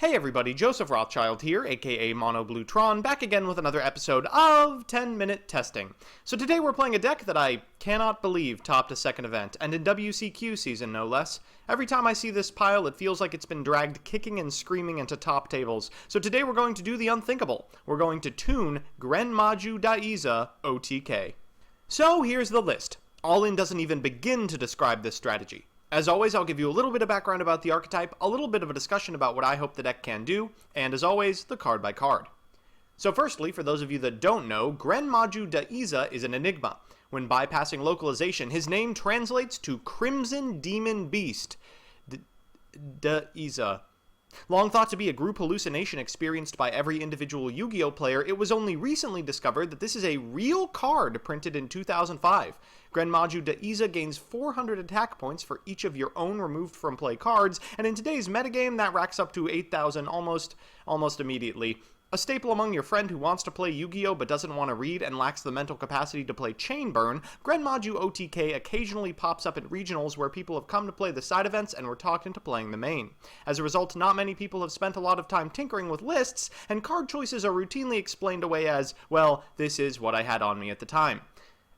Hey everybody, Joseph Rothschild here, aka Mono Bluetron, back again with another episode of 10-Minute Testing. So today we're playing a deck that I cannot believe topped a second event, and in WCQ season no less. Every time I see this pile, it feels like it's been dragged kicking and screaming into top tables. So today we're going to do the unthinkable. We're going to tune GREN MAJU Da EIZA OTK. So here's the list. All In doesn't even begin to describe this strategy. As always, I'll give you a little bit of background about the archetype, a little bit of a discussion about what I hope the deck can do, and as always, the card by card. So firstly, for those of you that don't know, GREN MAJU Da EIZA is an enigma. When bypassing localization, his name translates to Crimson Demon Beast. Da EIZA. Long thought to be a group hallucination experienced by every individual Yu-Gi-Oh player, it was only recently discovered that this is a real card printed in 2005. GREN MAJU Da EIZA gains 400 attack points for each of your own removed from play cards, and in today's metagame that racks up to 8,000 almost immediately. A staple among your friend who wants to play Yu-Gi-Oh but doesn't want to read and lacks the mental capacity to play Chain Burn, GREN MAJU OTK occasionally pops up at regionals where people have come to play the side events and were talked into playing the main. As a result, not many people have spent a lot of time tinkering with lists, and card choices are routinely explained away as, well, this is what I had on me at the time.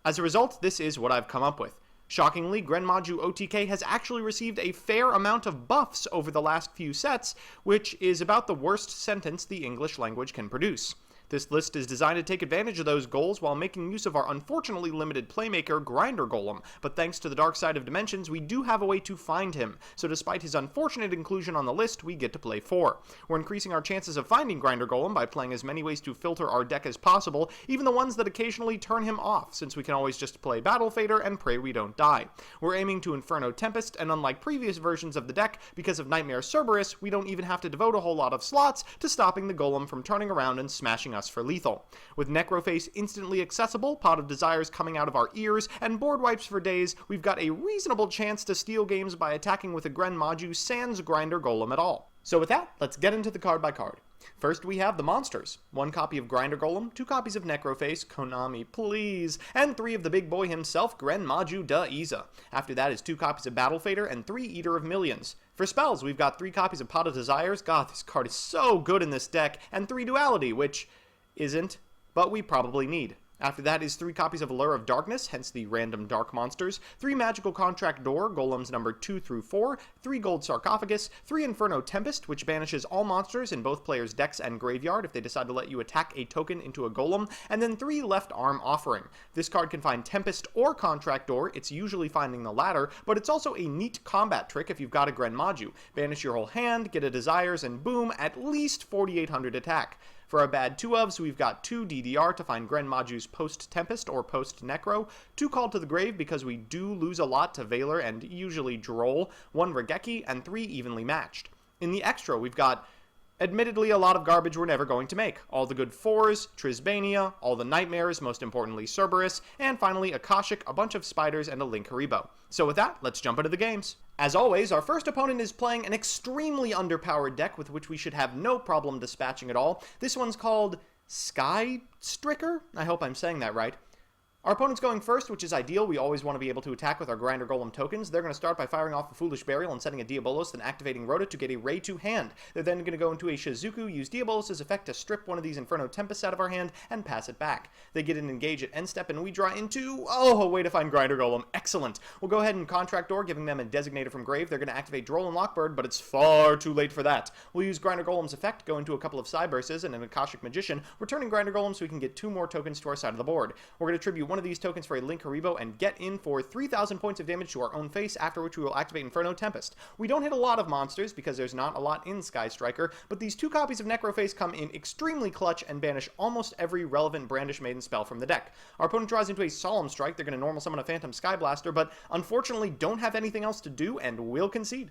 As a result, this is what I've come up with. Shockingly, GREN MAJU OTK has actually received a fair amount of buffs over the last few sets, which is about the worst sentence the English language can produce. This list is designed to take advantage of those goals while making use of our unfortunately limited playmaker, Grinder Golem, but thanks to the dark side of dimensions, we do have a way to find him, so despite his unfortunate inclusion on the list, we get to play 4. We're increasing our chances of finding Grinder Golem by playing as many ways to filter our deck as possible, even the ones that occasionally turn him off, since we can always just play Battle Fader and pray we don't die. We're aiming to Inferno Tempest, and unlike previous versions of the deck, because of Nightmare Cerberus, we don't even have to devote a whole lot of slots to stopping the Golem from turning around and smashing us for lethal. With Necroface instantly accessible, Pot of Desires coming out of our ears, and board wipes for days, we've got a reasonable chance to steal games by attacking with a GREN MAJU sans Grinder Golem at all. So with that, let's get into the card by card. First, we have the monsters. 1 copy of Grinder Golem, 2 copies of Necroface, Konami please, and 3 of the big boy himself, GREN MAJU Da EIZA. After that is 2 copies of Battle Fader and 3 Eater of Millions. For spells, we've got 3 copies of Pot of Desires, god this card is so good in this deck, and 3 Duality, which isn't, but we probably need. After that is 3 copies of Allure of Darkness, hence the random dark monsters, 3 Magical Contract Door, golems number 2 through 4, 3 Gold Sarcophagus, 3 Inferno Tempest, which banishes all monsters in both players' decks and graveyard if they decide to let you attack a token into a golem, and then 3 Left Arm Offering. This card can find Tempest or Contract Door, it's usually finding the latter, but it's also a neat combat trick if you've got a GREN MAJU. Banish your whole hand, get a Desires, and boom, at least 4,800 attack. For our bad 2-ofs, we've got 2 DDR to find GREN MAJU's post-Tempest or post-Necro, 2 Called to the Grave because we do lose a lot to Valor and usually Droll, 1 Regeki, and 3 Evenly Matched. In the extra, we've got admittedly a lot of garbage we're never going to make. All the good 4s, Trisbania, all the Nightmares, most importantly Cerberus, and finally Akashic, a bunch of Spiders, and a Link Haribo. So with that, let's jump into the games. As always, our first opponent is playing an extremely underpowered deck with which we should have no problem dispatching at all. This one's called Sky Stricker? I hope I'm saying that right. Our opponent's going first, which is ideal. We always want to be able to attack with our Grinder Golem tokens. They're going to start by firing off a Foolish Burial and setting a Diabolos, then activating Rhoda to get a Ray to hand. They're then going to go into a Shizuku, use Diabolos' effect to strip one of these Inferno Tempests out of our hand, and pass it back. They get an Engage at end step, and we draw into, a way to find Grinder Golem. Excellent. We'll go ahead and Contract Door, giving them a Designator from Grave. They're going to activate Droll and Lockbird, but it's far too late for that. We'll use Grinder Golem's effect, go into a couple of Cybursts and an Akashic Magician, returning Grinder Golem so we can get 2 more tokens to our side of the board. We're going to tribute one of these tokens for a Link Haribo and get in for 3,000 points of damage to our own face, after which we will activate Inferno Tempest. We don't hit a lot of monsters because there's not a lot in Sky Striker, but these 2 copies of Necroface come in extremely clutch and banish almost every relevant Brandish Maiden spell from the deck. Our opponent draws into a Solemn Strike. They're going to normal summon a Phantom Sky Blaster, but unfortunately don't have anything else to do and will concede.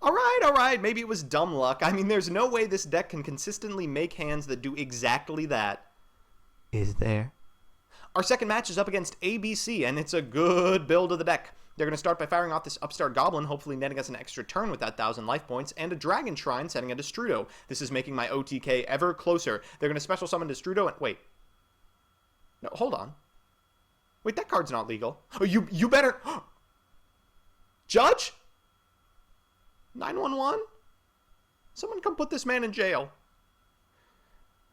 Alright, maybe it was dumb luck. I mean, there's no way this deck can consistently make hands that do exactly that. Is there? Our second match is up against ABC, and it's a good build of the deck. They're going to start by firing off this Upstart Goblin, hopefully netting us an extra turn with that 1,000 life points, and a Dragon Shrine setting a Destrudo. This is making my OTK ever closer. They're going to special summon Destrudo and... wait. No, hold on. Wait, that card's not legal. Oh, you better... Judge? 911? Someone come put this man in jail.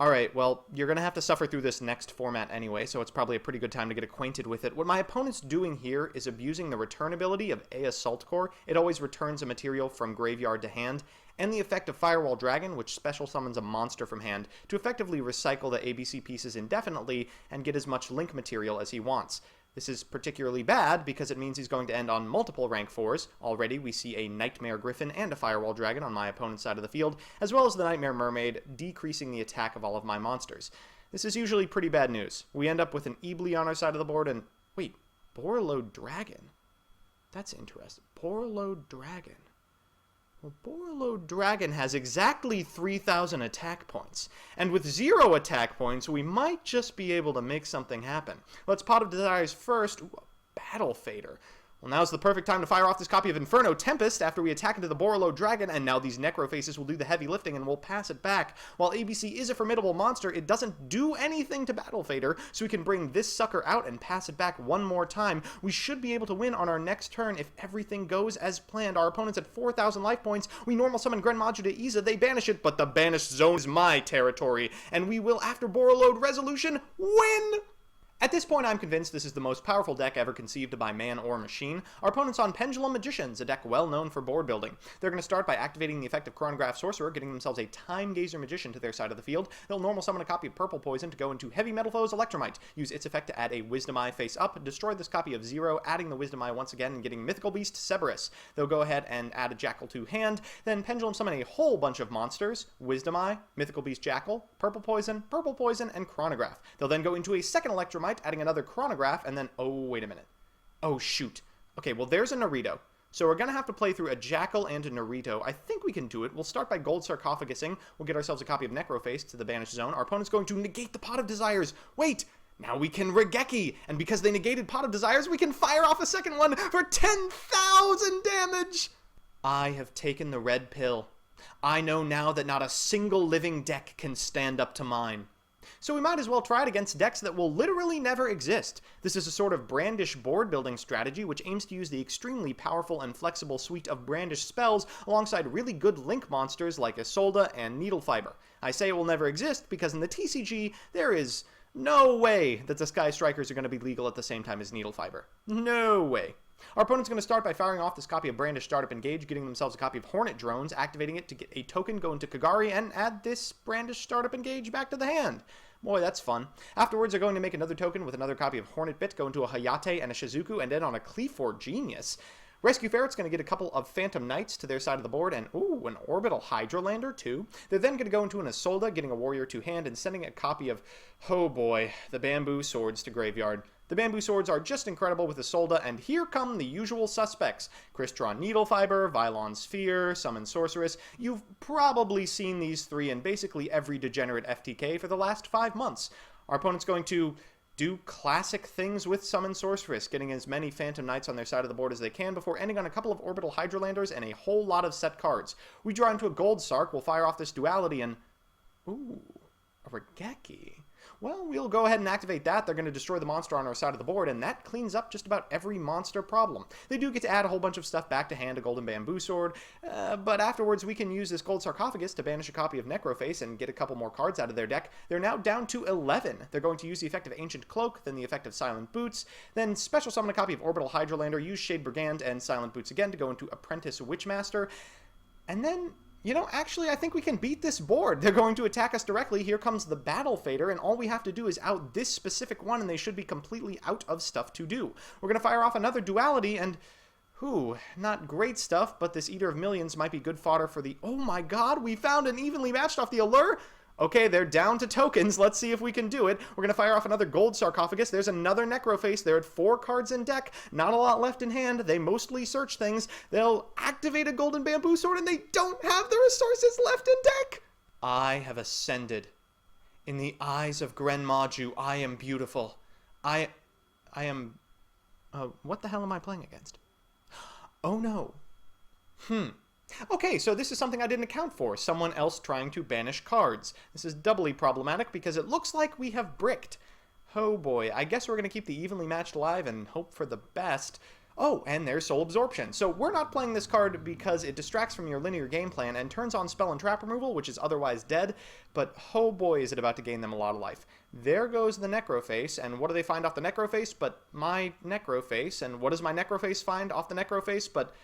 Alright, well, you're going to have to suffer through this next format anyway, so it's probably a pretty good time to get acquainted with it. What my opponent's doing here is abusing the return ability of A Assault Core. It always returns a material from graveyard to hand, and the effect of Firewall Dragon, which special summons a monster from hand, to effectively recycle the ABC pieces indefinitely and get as much link material as he wants. This is particularly bad because it means he's going to end on multiple rank 4s. Already we see a Nightmare Griffin and a Firewall Dragon on my opponent's side of the field, as well as the Nightmare Mermaid, decreasing the attack of all of my monsters. This is usually pretty bad news. We end up with an Eebly on our side of the board and... wait, Borreload Dragon? That's interesting. Borreload Dragon. Well, Borreload Dragon has exactly 3,000 attack points, and with 0 attack points, we might just be able to make something happen. Let's Pot of Desires first. Ooh, a Battle Fader. Well, now's the perfect time to fire off this copy of Inferno Tempest after we attack into the Borreload Dragon, and now these Necrofaces will do the heavy lifting and we'll pass it back. While ABC is a formidable monster, it doesn't do anything to Battle Fader, so we can bring this sucker out and pass it back one more time. We should be able to win on our next turn if everything goes as planned. Our opponent's at 4,000 life points. We normal summon GREN MAJU Da EIZA, they banish it, but the banished zone is my territory, and we will, after Borreload Resolution, win! At this point, I'm convinced this is the most powerful deck ever conceived by man or machine. Our opponent's on Pendulum Magicians, a deck well known for board building. They're going to start by activating the effect of Chronograph Sorcerer, getting themselves a Time Gazer Magician to their side of the field. They'll normal summon a copy of Purple Poison to go into Heavy Metal Foes Electromite, use its effect to add a Wisdom Eye face up, destroy this copy of Zero, adding the Wisdom Eye once again and getting Mythical Beast Cerberus. They'll go ahead and add a Jackal to hand, then Pendulum summon a whole bunch of monsters, Wisdom Eye, Mythical Beast Jackal, Purple Poison, and Chronograph. They'll then go into a second Electromite, adding another Chronograph, and then, oh, wait a minute. Oh, shoot. Okay, well, there's a Naruto. So we're going to have to play through a Jackal and a Naruto. I think we can do it. We'll start by Gold Sarcophagusing. We'll get ourselves a copy of Necroface to the banished zone. Our opponent's going to negate the Pot of Desires. Wait! Now we can Regeki, and because they negated Pot of Desires, we can fire off a second one for 10,000 damage! I have taken the red pill. I know now that not a single living deck can stand up to mine. So we might as well try it against decks that will literally never exist. This is a sort of Brandish board building strategy which aims to use the extremely powerful and flexible suite of Brandish spells alongside really good link monsters like Isolde and Needle Fiber. I say it will never exist because in the TCG there is no way that the Sky Strikers are going to be legal at the same time as Needle Fiber. No way. Our opponent's going to start by firing off this copy of Brandish Startup Engage, getting themselves a copy of Hornet Drones, activating it to get a token, go into Kagari, and add this Brandish Startup Engage back to the hand. Boy, that's fun. Afterwards, they're going to make another token with another copy of Hornet Bit, go into a Hayate and a Shizuku, and end on a Cleafor Genius. Rescue Ferret's going to get a couple of Phantom Knights to their side of the board, and ooh, an Orbital Hydralander too. They're then going to go into an Isolde, getting a Warrior to hand, and sending a copy of, oh boy, the Bamboo Swords to graveyard. The Bamboo Swords are just incredible with Isolde, and here come the usual suspects. Crystron Needle Fiber, Vylon Sphere, Summon Sorceress. You've probably seen these three in basically every degenerate FTK for the last 5 months. Our opponent's going to do classic things with Summon Sorceress, getting as many Phantom Knights on their side of the board as they can before ending on a couple of Orbital Hydralanders and a whole lot of set cards. We draw into a Gold Sark, we'll fire off this Duality, and ooh, a Regeki. Well, we'll go ahead and activate that. They're going to destroy the monster on our side of the board, and that cleans up just about every monster problem. They do get to add a whole bunch of stuff back to hand, a Golden Bamboo Sword, but afterwards we can use this Gold Sarcophagus to banish a copy of Necroface and get a couple more cards out of their deck. They're now down to 11. They're going to use the effect of Ancient Cloak, then the effect of Silent Boots, then special summon a copy of Orbital Hydralander, use Shade Brigand and Silent Boots again to go into Apprentice Witchmaster, and then... you know, actually, I think we can beat this board. They're going to attack us directly. Here comes the Battle Fader, and all we have to do is out this specific one, and they should be completely out of stuff to do. We're going to fire off another Duality, and... whew, not great stuff, but this Eater of Millions might be good fodder for the... oh my god, we found an evenly matched off the Allure! Okay, they're down to tokens. Let's see if we can do it. We're going to fire off another Gold Sarcophagus. There's another Necroface. They're at 4 cards in deck. Not a lot left in hand. They mostly search things. They'll activate a Golden Bamboo Sword, and they don't have the resources left in deck. I have ascended. In the eyes of GREN MAJU, I am beautiful. I am... what the hell am I playing against? Oh, no. Okay, so this is something I didn't account for. Someone else trying to banish cards. This is doubly problematic because it looks like we have bricked. Oh boy, I guess we're going to keep the evenly matched alive and hope for the best. Oh, and there's Soul Absorption. So we're not playing this card because it distracts from your linear game plan and turns on spell and trap removal, which is otherwise dead, but oh boy is it about to gain them a lot of life. There goes the Necroface, and what do they find off the Necroface but my Necroface? And what does my Necroface find off the Necroface but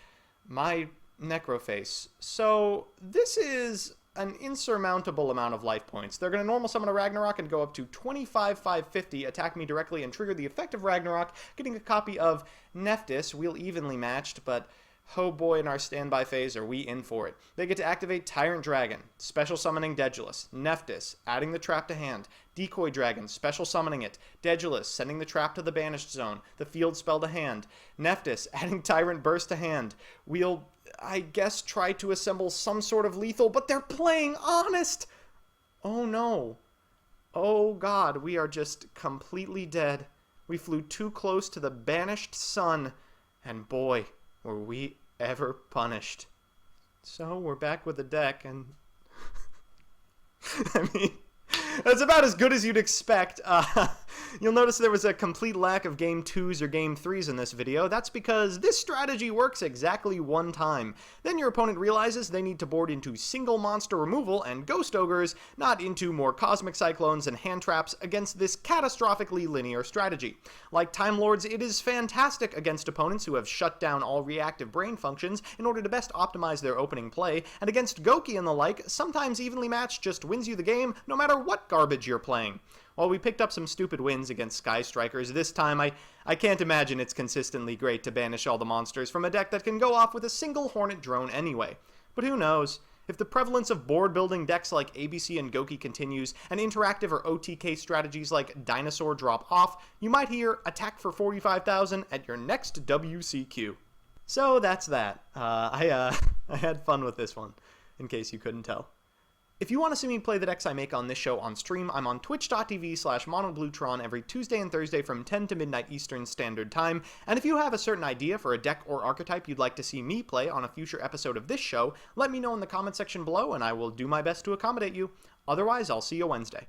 my Necroface? So this is an insurmountable amount of life points. They're going to normal summon a Ragnarok and go up to 25,550, attack me directly, and trigger the effect of Ragnarok, getting a copy of Nephthys. We'll evenly matched, but oh boy, in our standby phase are we in for it. They get to activate Tyrant Dragon, special summoning Daedalus, Nephthys, adding the trap to hand, Decoy Dragon, special summoning it, Daedalus, sending the trap to the banished zone, the field spell to hand, Nephthys, adding Tyrant Burst to hand. We'll, I guess, try to assemble some sort of lethal, but they're playing honest! Oh no. Oh god, we are just completely dead. We flew too close to the banished sun, and boy, were we ever punished. So we're back with the deck, and I mean, that's about as good as you'd expect. You'll notice there was a complete lack of game 2s or game 3s in this video. That's because this strategy works exactly one time. Then your opponent realizes they need to board into single monster removal and ghost ogres, not into more cosmic cyclones and hand traps against this catastrophically linear strategy. Like Time Lords, it is fantastic against opponents who have shut down all reactive brain functions in order to best optimize their opening play, and against Goki and the like, sometimes evenly matched just wins you the game no matter what garbage you're playing. While we picked up some stupid wins against Sky Strikers, this time I can't imagine it's consistently great to banish all the monsters from a deck that can go off with a single Hornet drone anyway. But who knows? If the prevalence of board-building decks like ABC and Goki continues, and interactive or OTK strategies like Dinosaur drop off, you might hear Attack for 45,000 at your next WCQ. So that's that. I had fun with this one, in case you couldn't tell. If you want to see me play the decks I make on this show on stream, I'm on twitch.tv/monobluetron every Tuesday and Thursday from 10 to midnight Eastern Standard Time, and if you have a certain idea for a deck or archetype you'd like to see me play on a future episode of this show, let me know in the comment section below and I will do my best to accommodate you. Otherwise, I'll see you Wednesday.